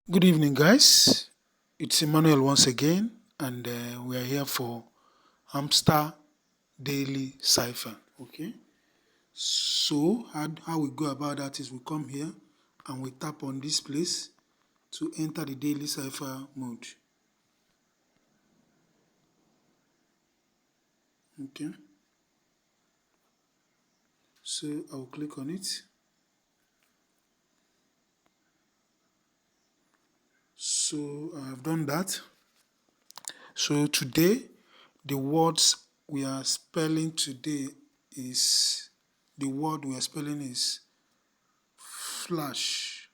Good evening, guys. It's Emmanuel once again, and we are here for Hamster Daily Cipher. Okay, so how we go about that is we come here and we tap on this place to enter the Daily Cipher mode. Okay, so I'll click on it. So I've done that. So today, the words we are spelling today is the word we are spelling is flash.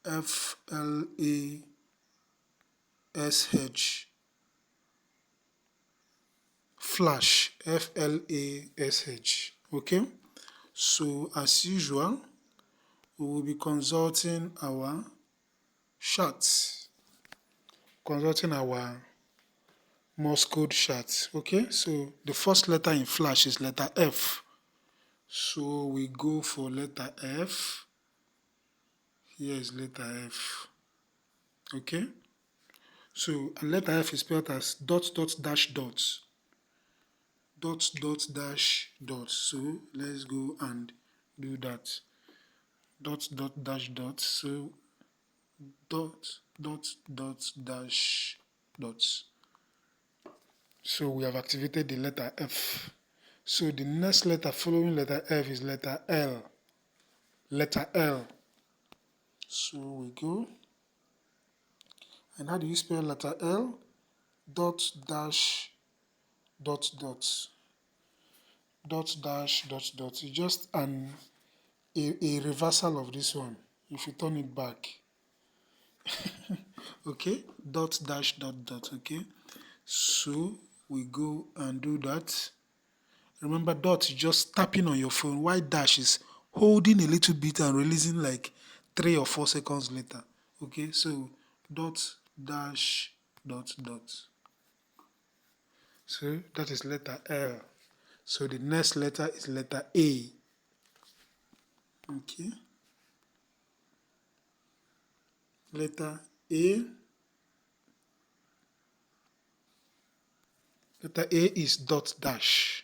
FLASH. Flash. FLASH. Okay. So as usual, we will be consulting our charts, consulting our Morse code charts. Okay. So the first letter in flash is letter F. So we go for letter F. Here is letter F. Okay. So and letter F is spelled as dot dot dash dots. Dot dot dash dot. So let's go and do that. Dot dot dash dot. So dot dot dot dash dots. So we have activated the letter F. So the next letter following letter F is letter L. Letter L. So we go. And how do you spell letter L? Dot dash dot dot. Dot dash dot dot. It's just a reversal of this one. If you turn it back. Okay, dot dash dot dot. Okay, so we go and do that. Remember, dot is just tapping on your phone, while dash is holding a little bit and releasing like 3 or 4 seconds later. Okay, so dot dash dot dot. So that is letter L. So the next letter is letter A. Okay, letter A. Letter A is dot dash.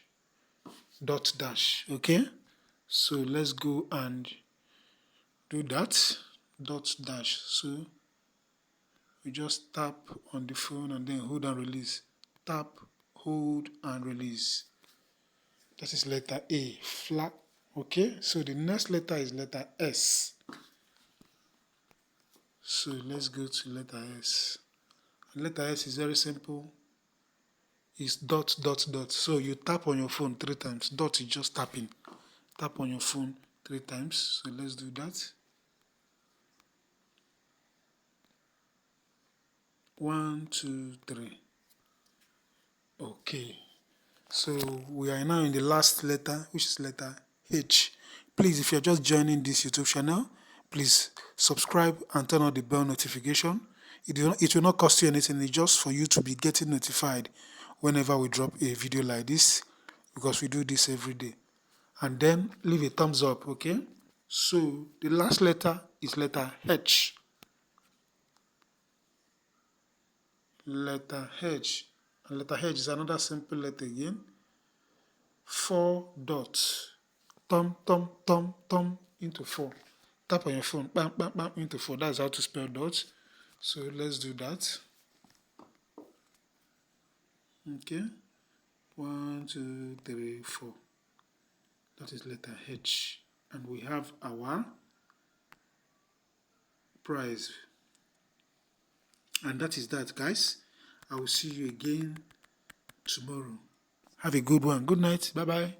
Dot dash. Okay, so let's go and do that. Dot dash. So you just tap on the phone and then hold and release. Tap, hold and release. That is letter A. Flat. Okay, so the next letter is letter S. So let's go to letter S. And letter S is very simple. It's dot dot dot. So you tap on your phone 3 times. Dot is just tapping. Tap on your phone 3 times. So let's do that. 1, 2, 3. Okay. So we are now in the last letter, which is letter H. Please, if you're just joining this YouTube channel, please subscribe and turn on the bell notification. It will not cost you anything. It's just for you to be getting notified whenever we drop a video like this, because we do this every day. And then leave a thumbs up, okay? So the last letter is letter H. Letter H. And letter H is another simple letter again. 4 dots. Thumb, thumb, thumb, thumb into 4. Tap on your phone, bam, bam, bam, into 4. That's how to spell dots. So let's do that. Okay. 1, 2, 3, 4. That is letter H. And we have our prize. And that is that, guys. I will see you again tomorrow. Have a good one. Good night. Bye-bye.